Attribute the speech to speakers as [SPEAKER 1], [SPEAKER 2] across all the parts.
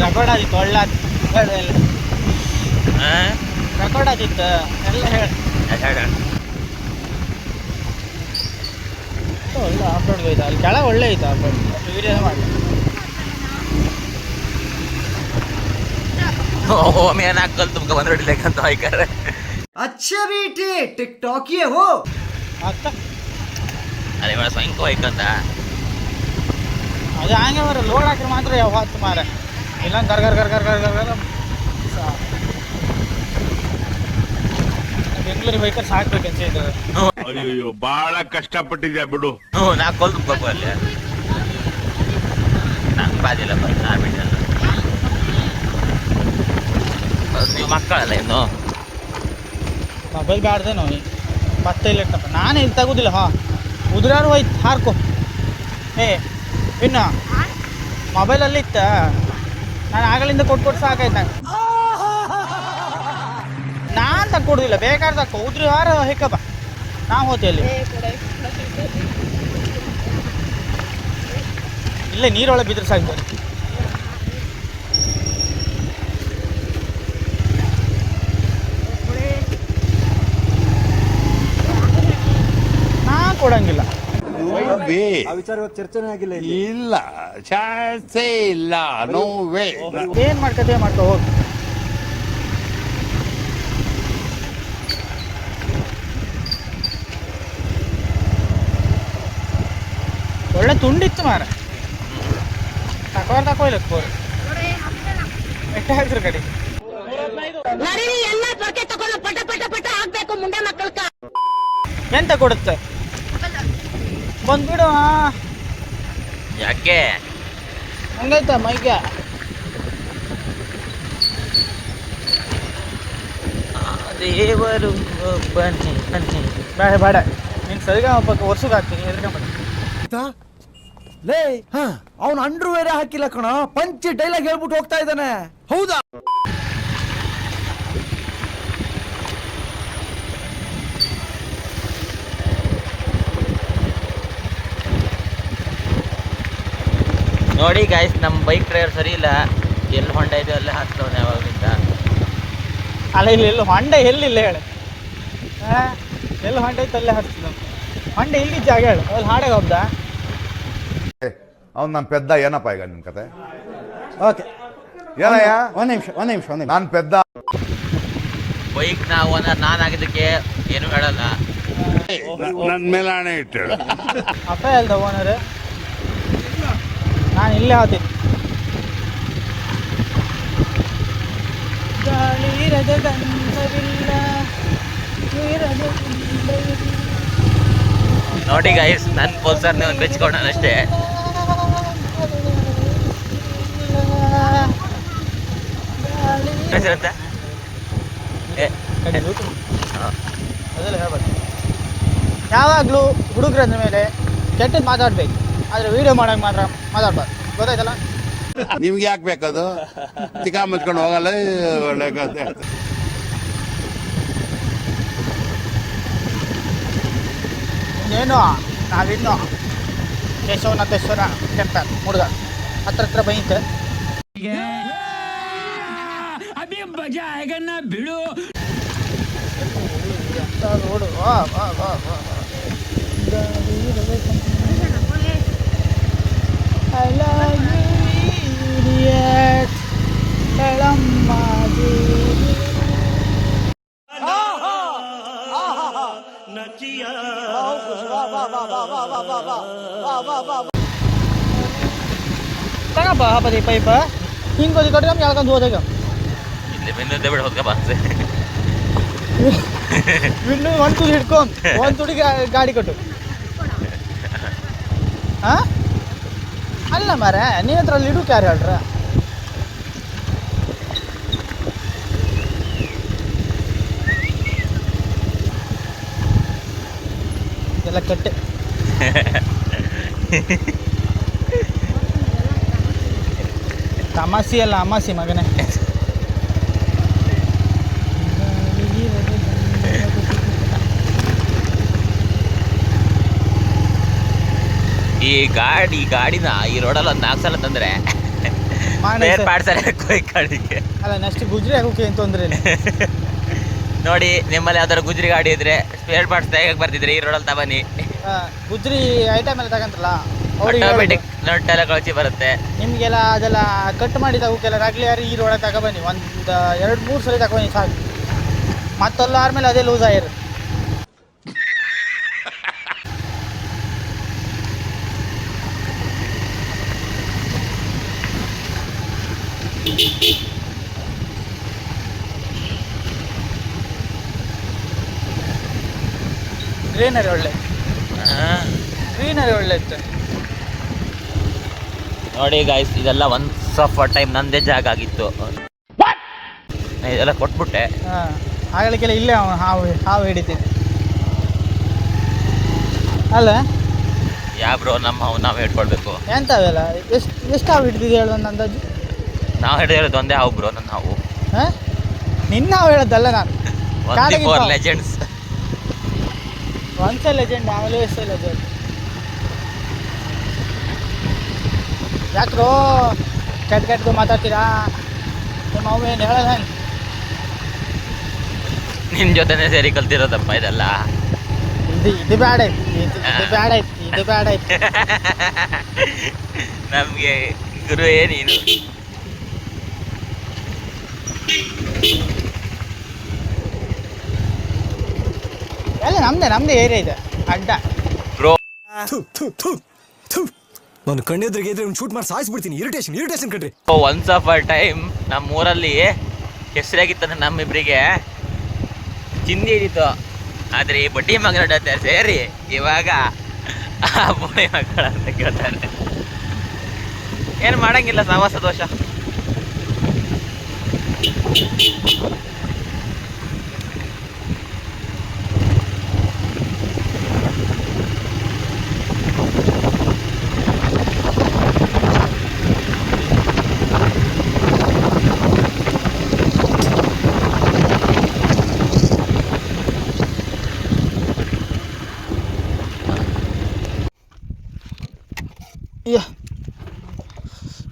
[SPEAKER 1] Record ಆಗಿತ್ತು ಒಳ್ಳೆ ಹೇಳು ಎಲ್ಲ ರೆಕಾರ್ಡ್ ಆಗಿತ್ತು ಎಲ್ಲ ಹೇಳು ಒಳ್ಳೆ ಆಫ್ ರೋಡ್ಗೆ ಹೋಯ್ತು ಅಲ್ಲಿ ಕೆಳಗೆ ಒಳ್ಳೆ ಐತೆ ಆಫ್ ರೋಡ್ ವೀಡಿಯೋ ಮಾಡಿ
[SPEAKER 2] मैं ना कल तुमको 15 रोटी लेकर तो आई कर रहे
[SPEAKER 3] अच्छा बेटे टिकटॉक ये हो
[SPEAKER 1] ಆಗ್ತಾ
[SPEAKER 2] अरे मेरा स्वयं को एक करता
[SPEAKER 1] ಅದು ಹಂಗೆ ಮಾರ ಲೋಡ್ ಹಾಕಿದ್ರೆ ಮಾತ್ರ ಯಾವ ಹೊತ್ತು ಮಾರ ಇಲ್ಲ ಗರ್ ಗರ್ ಗರ್ ಗರ್ ಗರ್ ಗರ್ ಗರ್ ಬೆಂಗಳೂರಿಗೆ ಬೈಕರ್ ಸಾಕ್ಬೇಕು ಅನ್ಸಿದ್ದು
[SPEAKER 4] ಅಯ್ಯೋ ಬಹಳ ಕಷ್ಟಪಟ್ಟಿದ್ಯಾ ಬಿಡು
[SPEAKER 2] ನಾ ಕಲ್ ತುಮको ಅಲ್ಲಿ ನಂಗೆ ಬಾದಿಲ್ಲ ನಾ ಬಿಡಲ್ಲ ನೀವು ಮಕ್ಕಳಲ್ಲ ಇನ್ನು
[SPEAKER 1] ಮೊಬೈಲ್ ಬ್ಯಾಡ್ದೆ ನೋಡಿ ಮತ್ತೆ ಇಲ್ಲ ಇಟ್ಟಪ್ಪ ನಾನೇ ಇಲ್ಲಿ ತಗೋದಿಲ್ಲ ಹಾಂ ಉದ್ರಾರು ಹೋಯ್ತು ಹಾರ್ಕೊ ಏ ಇನ್ನು ಮೊಬೈಲಲ್ಲಿ ಇತ್ತ ನಾನು ಆಗಲಿಂದ ಕೊಟ್ಟು ಸಾಕಾಯ್ತು ನಂಗೆ ನಾನು ತಕ್ಕೊಡುದಿಲ್ಲ ಬೇಕಾದ್ರೆ ತಕ್ಕೋ ಉದ್ರಿ ಹಾರ ಹೆಕ್ಕಪ್ಪ ನಾ ಹೋತೆ ಅಲ್ಲಿ ಇಲ್ಲೇ ನೀರೊಳಗೆ ಬಿದ್ರೆ ಸಾಕು ಕೊಡಂಗಿಲ್ಲ
[SPEAKER 3] ವಿಚಾರ ಚರ್ಚೆನೇ ಆಗಿಲ್ಲ
[SPEAKER 4] ಇಲ್ಲ ಚಾನ್ಸೇ ಇಲ್ಲ ನೋ ವೇ
[SPEAKER 1] ಏನ್ ಮಾಡ್ಕತೆ ಮಾಡ್ಕೊ ಹೋಗಿ ಒಳ್ಳೆ ತುಂಡಿತ್ತು ಮಾರ ತಕೋಲ್ಲ ಎಟ್ಟ ಹಾಕ್ಸ್ರ ಕಡೆ ಎಂತ ಕೊಡುತ್ತೆ ಬಂದ್ಬಿಡು
[SPEAKER 2] ಯಾಕೆ
[SPEAKER 1] ಹಂಗೈತ ಮೈಗೆ
[SPEAKER 2] ದೇವರು ಬನ್ನಿ ಬನ್ನಿ
[SPEAKER 1] ಬೇಡ ಬೇಡ ನೀನು ಸರಿಗಮಪ್ಪಕ್ಕೆ ವರ್ಷಕ್ಕೆ ಹಾಕ್ತೀನಿ ಎದ್ರಕೊಂಬ
[SPEAKER 3] ಲೇ ಅವನು ಅಂಡ್ರು ಬೇರೆ ಹಾಕಿಲ್ಲ ಕಣ ಪಂಚ್ ಡೈಲಾಗ್ ಹೇಳ್ಬಿಟ್ಟು ಹೋಗ್ತಾ ಇದ್ದಾನೆ ಹೌದಾ
[SPEAKER 2] ನೋಡಿ ಗಾಯ್ಸ್ ನಮ್ಮ ಬೈಕ್ ಡ್ರೈವರ್ ಸರಿ ಇಲ್ಲ ಎಲ್ಲಿ ಹೊಂಡ ಇದೆ ಅಲ್ಲೇ ಹಾಕ್ತವನೆ ಯಾವಾಗಲಿಂದ
[SPEAKER 1] ಅಲ್ಲ ಇಲ್ಲ ಎಲ್ಲ ಹೊಂಡ ಎಲ್ಲಿಲ್ಲ ಹೇಳು ಎಲ್ಲಿ ಹೊಂಡ ಐತೆ ಅಲ್ಲೇ ಹಾಕ್ತಿದ್ದ ಹೊಂಡ ಇಲ್ಲಿ ಜಾಗ ಹೇಳು ಅಲ್ಲಿ ಹಾಡಾಗ ಹೋಗ್ದ
[SPEAKER 5] ಅವ್ನು ನನ್ನ ಪೆದ್ದ ಏನಪ್ಪ ಈಗ ನಿನ್ನ ಕತೆ
[SPEAKER 3] ಓಕೆ
[SPEAKER 5] ಏನಯ್ಯ
[SPEAKER 3] ಒಂದ್ ನಿಮಿಷ
[SPEAKER 5] ನಾನು ಪೆದ್ದ
[SPEAKER 2] ಬೈಕ್ ನಾವು ನಾನು ಆಗಿದ್ದಕ್ಕೆ ಏನು ಹೇಳಲ್ಲ
[SPEAKER 4] ನನ್ನ ಮೇಲೆ ಹಣೆ ಇಟ್ಟು
[SPEAKER 1] ಅಪ್ಪ ಹೇಳ್ದ ಓನರ್ ನಾನು ಇಲ್ಲೇ ಹೋಗ್ತೀನಿ ಗಾಳಿರದ ಗಂಧವಿಲ್ಲ ನೀರದ ಗಂಧವಿಲ್ಲ.
[SPEAKER 2] ನೋಡಿ ಗಾಯ್ಸ್ ನನ್ನ ಪಲ್ಸರ್ನೇ ಒಂದು ಬೆಚ್ಕೊಂಡ ಅಷ್ಟೇ ಹೆಸರಂತ
[SPEAKER 1] ಅದೆಲ್ಲ ಹೇಳ್ಬೇಕು ಯಾವಾಗಲೂ ಹುಡುಗರ ಮೇಲೆ ಕೆಟ್ಟದ್ದು ಮಾತಾಡ್ಬೇಕು ಆದರೆ ವಿಡಿಯೋ ಮಾಡೋಕೆ ಮಾತ್ರ ಮಾತಾಡ್ಬಾರ್ದು ಗೊತ್ತಾಯ್ತಲ್ಲ
[SPEAKER 4] ನಿಮ್ಗೆ ಯಾಕೆ ಬೇಕದು ಚಿಕ್ಕ ಮುಚ್ಕೊಂಡು ಹೋಗಲ್ಲ ಒಳ್ಳೆ ಕತೆ
[SPEAKER 1] ಇನ್ನೇನು ನಾವಿನ್ನು ಕೇಶವನಾಥೇಶ್ವರ ಟೆಂಪಲ್ ಮುಡುಗ ಹತ್ರ ಬೈತೆ ರೋಡು ವಾ ವಾ ವಾ ವಾ I love you, idiot. ತಗಪ್ಪ ಹಬ್ಬದಿ ಪೈಪ ಹಿಂಗೆ ಓದಿ ಕೊಟ್ಟರೆ ನಮ್ಗೆ ಯಾಕಂತ ಹೋದಾಗ
[SPEAKER 2] ಇಲ್ಲಿ ಬೆನ್ನೂರು ಬಿಡ ಹೋದ್ಕ ಬಾಸೆ
[SPEAKER 1] ಇನ್ನು ಒಂದು ತುಡಿ ಹಿಡ್ಕೊಂಡು ಒಂದು ತುಡಿ ಗಾಡಿ ಕೊಟ್ಟು ಹಾಂ ಅಲ್ಲ ಮಾರ ನೀ ಹತ್ರ ಅಲ್ಲಿ ಇಡು ಯಾರು ಹೇಳ್ರ ಎಲ್ಲ ಕಟ್ಟೆ ತಮಾಸಿ ಅಲ್ಲ ಅಮಾಸಿ ಮಗನೇ
[SPEAKER 2] ಈ ಗಾಡಿನ ಈ ರೋಡಲ್ಲಿ ಒಂದು 4 ಸಲ ತಂದರೆ
[SPEAKER 1] ಮಾಡಿ
[SPEAKER 2] ಸ್ಪೇರ್
[SPEAKER 1] ಸರ್.
[SPEAKER 2] ಪಾರ್ಟ್ಸ್ ಎಲ್ಲ ಕಡೆಗೆ
[SPEAKER 1] ಅಲ್ಲ ನೆಕ್ಸ್ಟ್ ಗುಜ್ರಿ ಆಗೋಕೆ ಏನು ತೊಂದರೆ ಇಲ್ಲ.
[SPEAKER 2] ನೋಡಿ ನಿಮ್ಮಲ್ಲಿ ಯಾವ್ದಾದ್ರು ಗುಜ್ರಿ ಗಾಡಿ ಇದ್ರೆ ಸ್ಪೇರ್ ಪಾರ್ಟ್ಸ್ ಹೇಗೆ ಬರ್ತಿದ್ರೆ ಈ ರೋಡಲ್ಲಿ ತಬನ್ನಿ.
[SPEAKER 1] ಗುಜ್ರಿ ಐಟಮ್ ಎಲ್ಲ ತಗಂತ್ರಲ್ಲ ಅವ್ರಿಗೆ
[SPEAKER 2] ಆಟೋಮೆಟಿಕ್ ನಟ್ಟೆಲ್ಲ ಕಳಚಿ ಬರುತ್ತೆ.
[SPEAKER 1] ನಿಮಗೆಲ್ಲ ಅದೆಲ್ಲ ಕಟ್ ಮಾಡಿ ತಗೋಕೆಲ್ಲ ರಾಗ್ಲಿ ಯಾರು ಈ ರೋಡಲ್ಲಿ ತಗೊಬನ್ನಿ. ಒಂದು 2-3 ಸಲ ತಗೊಬನ್ನಿ ಸಾಕು. ಮತ್ತಲ್ಲ ಆದ್ಮೇಲೆ ಅದೇ ಲೂಸ್ ಆಗಿರು. ಗ್ರೀನರಿ ಒಳ್ಳೆ, ಗ್ರೀನರಿ ಒಳ್ಳೆ ಇತ್ತು.
[SPEAKER 2] ನೋಡಿ ಗಾಯ್ಸ್, ಇದೆಲ್ಲ ಒನ್ಸ್ ಆಫ್ ಅ ಟೈಮ್ ನಂದೇ ಜಾಗ ಆಗಿತ್ತು. ಇದೆಲ್ಲ ಕೊಟ್ಬಿಟ್ಟೆ.
[SPEAKER 1] ಆಗಲಿಕ್ಕೆಲ್ಲ ಇಲ್ಲೇ ಹಾವು ಹಿಡಿತೀನಿ ಅಲ್ಲ.
[SPEAKER 2] ಬ್ರೋ ನಮ್ಮ ನಾವು ಹಿಡ್ಕೊಳ್ಬೇಕು.
[SPEAKER 1] ಎಂತ ಅವೆಲ್ಲ ಎಷ್ಟು ಹಾವು ಹಿಡಿದಿದೆ ಹೇಳು ಒಂದು ಅಂದಾಜು?
[SPEAKER 2] ನಾವು ಹಿಡಿದಿರೋದು ಒಂದೇ ಹಾವು ಬ್ರೋ, ನನ್ನ ಹಾವು.
[SPEAKER 1] ನಿನ್ನ ಹಾವು ಹೇಳೋದಲ್ಲ ನಾನು.
[SPEAKER 2] 4 ಲೆಜೆಂಡ್ಸ್.
[SPEAKER 1] ಒಂದ್ಸಲ ಲೆಜೆಂಡ್, ಆಮೇಲೆ ಎಷ್ಟೇ ಲೆಜೆಂಡ್. ಯಾಕ್ರೋ ಕೆಟ್ಟ ಮಾತಾಡ್ತೀರಾ? ನಿಮ್ಮ ಅವು ಏನು ಹೇಳಲ್ಲ.
[SPEAKER 2] ನಿನ್ನ ಜೊತೆನೇ ಸೇರಿ ಕಲ್ತಿರೋದಪ್ಪ ಇದೆಲ್ಲ.
[SPEAKER 1] ಇದು ಬ್ಯಾಡ ಐತಿ, ಇದು ಬ್ಯಾಡ ಐತಿ, ಇದು ಬ್ಯಾಡ ಐತಿ.
[SPEAKER 2] ನಮಗೆ ಗುರುವೇ ನೀನು.
[SPEAKER 1] ಎಲ್ಲ ನಮ್ದೇ ಏರಿಯಾ ಇದೆ ಅಡ್ಡ.
[SPEAKER 2] ಬ್ರೋ
[SPEAKER 3] ನಾನು ಕಣ್ಣೆದ್ರಿಗೆ ಇದ್ರೆ ಶೂಟ್ ಮಾಡಿ ಸಾಯಿಸ್ಬಿಡ್ತೀನಿ. ಇರಿಟೇಷನ್ ಕಣ್ರಿ.
[SPEAKER 2] ಒನ್ಸ್ ಆಫ್ ಅ ಟೈಮ್ ನಮ್ಮ ಊರಲ್ಲಿ ಹೆಸರಾಗಿತ್ತಂದ್ರೆ ನಮ್ಮಿಬ್ಬರಿಗೆ ಚಿಂದಿ ಹಿಡಿತು. ಆದರೆ ಈ ಬಡ್ಡಿ ಮಗಳ ಜೊತೆ ಸೇರಿ ಇವಾಗ ಆ ಬುಡಿ ಮಗಳ ಅಂತ ಕೇಳ್ತಾರೆ. ಏನು ಮಾಡಂಗಿಲ್ಲ, ಸಹವಾಸ ದೋಷ.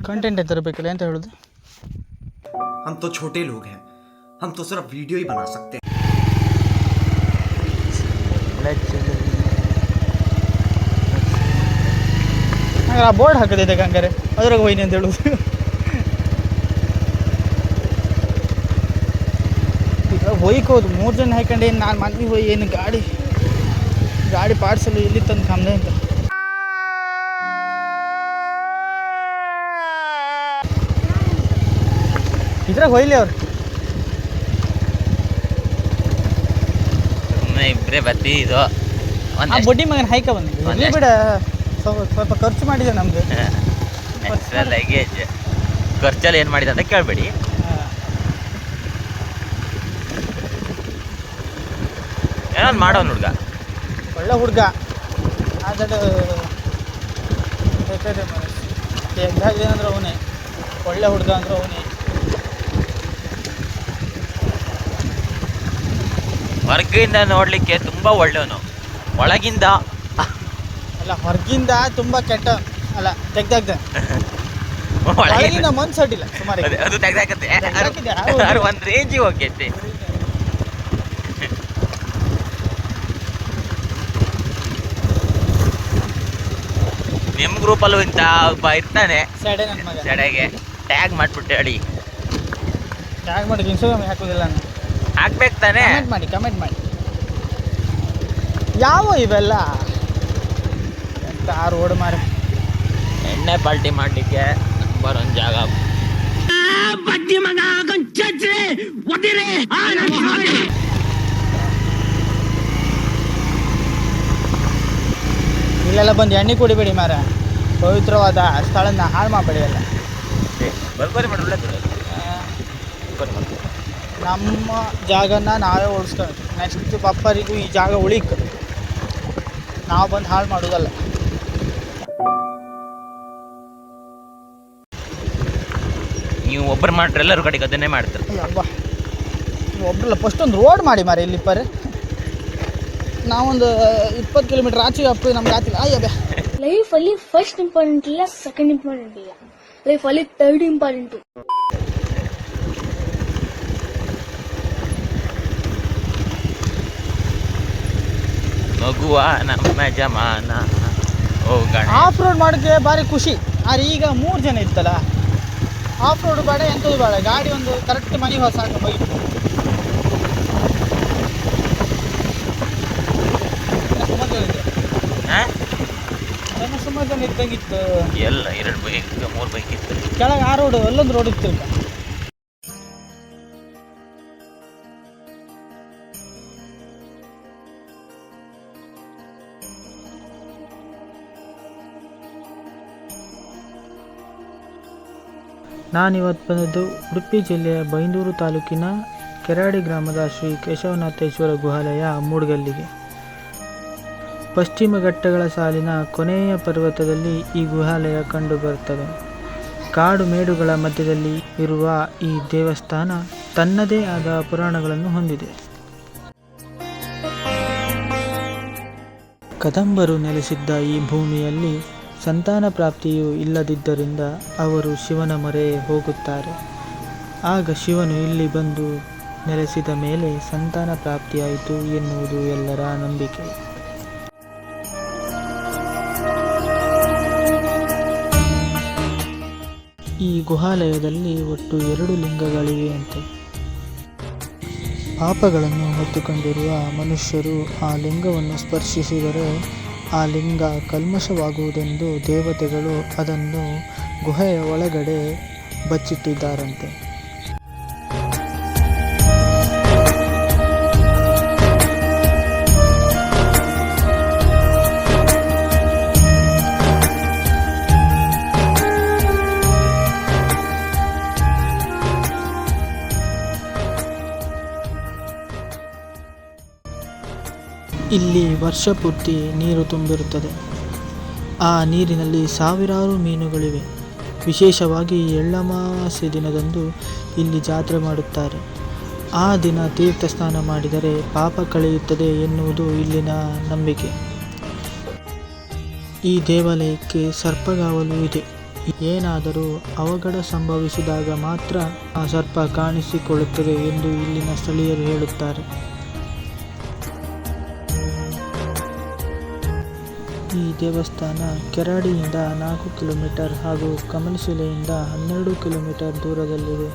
[SPEAKER 1] ಕಂಟೆಂಟ್ ತರಬೇಕಲ್ಲ ಅಂತ ಹೇಳೋದು.
[SPEAKER 3] हम तो छोटे लोग हैं, हम तो सिर्फ वीडियो ही बना सकते हैं.
[SPEAKER 1] ಆ ಬೋರ್ಡ್ ಹಾಕದಿದೆ ಹಂಗಾರೆ ಅದ್ರಾಗ ಹೋಯ್ನಿ ಅಂತ ಹೇಳುದು. ಈಗ ಹೋಯ್ಕೋದು 3 ಜನ ಹಾಕೊಂಡು ಏನು ನಾನು ಮನೆಗೆ ಹೋಗಿ ಏನು ಗಾಡಿ ಪಾರ್ಟ್ಸಲ್ಲಿ ಇಲ್ಲಿ ತಂದು ಕಮ್ಮಿ ಅಂತ. ಇದ್ರಾಗ ಹೋಯ್ಲಿ ಅವ್ರು
[SPEAKER 2] ಇಬ್ಬರೇ ಬತ್ತಿ ಇದು
[SPEAKER 1] ಆ ಬಡ್ಡಿ ಮಗನ ಹಾಯ್ಕ ಬಂದು ಬಿಡ. ಸ್ವಲ್ಪ ಖರ್ಚು ಮಾಡಿದೆ ನಮ್ದು.
[SPEAKER 2] ಎಕ್ಸ್ಟ್ರಾ ಲಗೇಜ್ ಖರ್ಚಲ್ಲಿ ಏನು ಮಾಡಿದೆ ಅಂತ ಕೇಳಬೇಡಿ. ಏನೋ ಮಾಡೋನು ಹುಡುಗ,
[SPEAKER 1] ಒಳ್ಳೆ ಹುಡುಗ. ಆದರೆ ಏನಂದ್ರೆ ಅವನೇ ಒಳ್ಳೆ ಹುಡುಗ ಅಂದ್ರೆ ಅವನೇ.
[SPEAKER 2] ಹೊರಗಿಂದ ನೋಡ್ಲಿಕ್ಕೆ ತುಂಬಾ ಒಳ್ಳೆಯವನು, ಒಳಗಿಂದ
[SPEAKER 1] ಅಲ್ಲ ಹೊರಗಿಂದ ತುಂಬಾ ಕೆಟ್ಟ. ಅಲ್ಲ ತೆಗ್ದಾಗ್ದ ಒಳಗಿಂದ ಮನ್ಸು ಅಡ್ಡಿಲ್ಲ ಸುಮಾರು.
[SPEAKER 2] ಅದು ತೆಗ್ದಾಕತ್ತೆ ಒಂದು ರೇಂಜಿಗೆ ಹೋಗೈತೆ. ನಿಮ್ಮ ಗ್ರೂಪಲ್ಲೂ ಇಂಥ ಒಬ್ಬ ಇರ್ತಾನೆ
[SPEAKER 1] ಸೆಡೆ ನನ್ನ ಮಗ.
[SPEAKER 2] ಸೆಡೆಗೆ ಟ್ಯಾಗ್ ಮಾಡ್ಬಿಟ್ಟು ಹೇಳಿ.
[SPEAKER 1] ಟ್ಯಾಗ್ ಮಾಡಿ ಇನ್ಸ್ಟಾಗ್ರಾಮ್ ಹಾಕೋದಿಲ್ಲ ನಾನು.
[SPEAKER 2] ಹಾಕ್ಬೇಕು ತಾನೆ.
[SPEAKER 1] ಕಮೆಂಟ್ ಮಾಡಿ. ಯಾವ ಇವೆಲ್ಲ ಎಂತ ರೋಡ್ ಮಾರೆ.
[SPEAKER 2] ಎಣ್ಣೆ ಪಾಲ್ಟಿ ಮಾಡಲಿಕ್ಕೆ ಬರೋನ್ ಜಾಗ.
[SPEAKER 1] ಇಲ್ಲೆಲ್ಲ ಬಂದು ಎಣ್ಣೆ ಕುಡಿಬೇಡಿ ಮಾರ. ಪವಿತ್ರವಾದ ಸ್ಥಳನ ಹಾಳು ಮಾಡಬೇಡಿ. ಎಲ್ಲ
[SPEAKER 2] ಬರ್ಕೋರಿ ಮಾಡಿ ಒಳ್ಳೆದು.
[SPEAKER 1] ನಮ್ಮ ಜಾಗನ ನಾವೇ ಓಡಿಸ್ಕೊಂಡು ನೆಕ್ಸ್ಟ್ ಬಪ್ಪರಿಗೂ ಈ ಜಾಗ ಉಳಿಕ ನಾವು ಬಂದು ಹಾಳು ಮಾಡೋದಲ್ಲ.
[SPEAKER 2] ನೀವು ಒಬ್ಬರು ಮಾಡ್ರೆ ಎಲ್ಲರೂ ಕಡೆಗೆ ಅದನ್ನೇ ಮಾಡ್ತಾರೆ.
[SPEAKER 1] ಅಬ್ಬಾ ಒಬ್ರಲ್ಲ ಫಸ್ಟ್ ಒಂದು ರೋಡ್ ಮಾಡಿ ಮಾರಿ ಇಲ್ಲಿ ಪರ್. ನಾವೊಂದು 20 ಕಿಲೋಮೀಟರ್ ಆಚೆಗೆ ಅಪ್ಪು ನಮ್ಗೆ ಆತಿಲ್ಲ. ಅಯ್ಯ
[SPEAKER 6] ಲೈಫಲ್ಲಿ ಫಸ್ಟ್ ಇಂಪಾರ್ಟೆಂಟ್ ಇಲ್ಲ, ಸೆಕೆಂಡ್ ಇಂಪಾರ್ಟೆಂಟ್ ಇಲ್ಲ, ಲೈಫಲ್ಲಿ ಥರ್ಡ್ ಇಂಪಾರ್ಟೆಂಟು.
[SPEAKER 2] ಮಗುವ ನಮ್ಮ ಜಮಾನ ಹೋಗೋಣ.
[SPEAKER 1] ಆಫ್ ರೋಡ್ ಮಾಡೋಕ್ಕೆ ಭಾರಿ ಖುಷಿ. ಆದ್ರೆ ಈಗ 3 ಜನ ಇತ್ತಲ್ಲ, ಆಫ್ ರೋಡ್ ಬೇಡ ಎಂಥದ್ದು ಬೇಡ, ಗಾಡಿ ಒಂದು ಕರೆಕ್ಟ್ ಮನೆ ಹೊಸಾಕ ಹೋಗಿ ಸುಮಾರು ಜನ ಇದ್ದಂಗಿತ್ತು.
[SPEAKER 2] ಎಲ್ಲ 2 ಬೈಕ್ 3 ಬೈಕ್ ಇತ್ತು.
[SPEAKER 1] ಕೆಳಗೆ ಆ ರೋಡ್ ಅಲ್ಲೊಂದು ರೋಡ್ ಇತ್ತು. ನಾನಿವತ್ತು ಬಂದದ್ದು ಉಡುಪಿ ಜಿಲ್ಲೆಯ ಬೈಂದೂರು ತಾಲೂಕಿನ ಕೆರಾಡಿ ಗ್ರಾಮದ ಶ್ರೀ ಕೇಶವನಾಥೇಶ್ವರ ಗುಹಾಲಯ ಮೂಡ್ಗಲ್ಲಿಗೆ. ಪಶ್ಚಿಮ ಘಟ್ಟಗಳ ಸಾಲಿನ ಕೊನೆಯ ಪರ್ವತದಲ್ಲಿ ಈ ಗುಹಾಲಯ ಕಂಡುಬರುತ್ತದೆ. ಕಾಡು ಮೇಡುಗಳ ಮಧ್ಯದಲ್ಲಿ ಇರುವ ಈ ದೇವಸ್ಥಾನ ತನ್ನದೇ ಆದ ಪುರಾಣಗಳನ್ನು ಹೊಂದಿದೆ. ಕದಂಬರು ನೆಲೆಸಿದ್ದ ಈ ಭೂಮಿಯಲ್ಲಿ ಸಂತಾನ ಪ್ರಾಪ್ತಿಯು ಇಲ್ಲದಿದ್ದರಿಂದ ಅವರು ಶಿವನ ಮೊರೆ ಹೋಗುತ್ತಾರೆ. ಆಗ ಶಿವನು ಇಲ್ಲಿ ಬಂದು ನೆಲೆಸಿದ ಮೇಲೆ ಸಂತಾನ ಪ್ರಾಪ್ತಿಯಾಯಿತು ಎನ್ನುವುದು ಎಲ್ಲರ ನಂಬಿಕೆ. ಈ ಗುಹಾಲಯದಲ್ಲಿ ಒಟ್ಟು 2 ಲಿಂಗಗಳಿವೆಯಂತೆ. ಪಾಪಗಳನ್ನು ಹೊತ್ತುಕೊಂಡಿರುವ ಮನುಷ್ಯರು ಆ ಲಿಂಗವನ್ನು ಸ್ಪರ್ಶಿಸಿದರೆ ಆ ಲಿಂಗ ಕಲ್ಮಶವಾಗುವುದೆಂದು ದೇವತೆಗಳು ಅದನ್ನು ಗುಹೆಯ ಒಳಗಡೆ ಬಚ್ಚಿಟ್ಟಿದ್ದಾರಂತೆ. ಇಲ್ಲಿ ವರ್ಷಪೂರ್ತಿ ನೀರು ತುಂಬಿರುತ್ತದೆ. ಆ ನೀರಿನಲ್ಲಿ ಸಾವಿರಾರು ಮೀನುಗಳಿವೆ. ವಿಶೇಷವಾಗಿ ಎಳ್ಳಮಾವಾಸ್ಯೆ ದಿನದಂದು ಇಲ್ಲಿ ಜಾತ್ರೆ ಮಾಡುತ್ತಾರೆ. ಆ ದಿನ ತೀರ್ಥ ಸ್ನಾನ ಮಾಡಿದರೆ ಪಾಪ ಕಳೆಯುತ್ತದೆ ಎನ್ನುವುದು ಇಲ್ಲಿನ ನಂಬಿಕೆ. ಈ ದೇವಾಲಯಕ್ಕೆ ಸರ್ಪಗಾವಲು ಇದೆ. ಏನಾದರೂ ಅವಘಡ ಸಂಭವಿಸಿದಾಗ ಮಾತ್ರ ಆ ಸರ್ಪ ಕಾಣಿಸಿಕೊಳ್ಳುತ್ತದೆ ಎಂದು ಇಲ್ಲಿನ ಸ್ಥಳೀಯರು ಹೇಳುತ್ತಾರೆ. ಈ ದೇವಸ್ಥಾನ ಕೆರಾಡಿಯಿಂದ 4 ಕಿಲೋಮೀಟರ್ ಹಾಗೂ ಕಮಲಶಿಲೆಯಿಂದ 12 ಕಿಲೋಮೀಟರ್ ದೂರದಲ್ಲಿದೆ.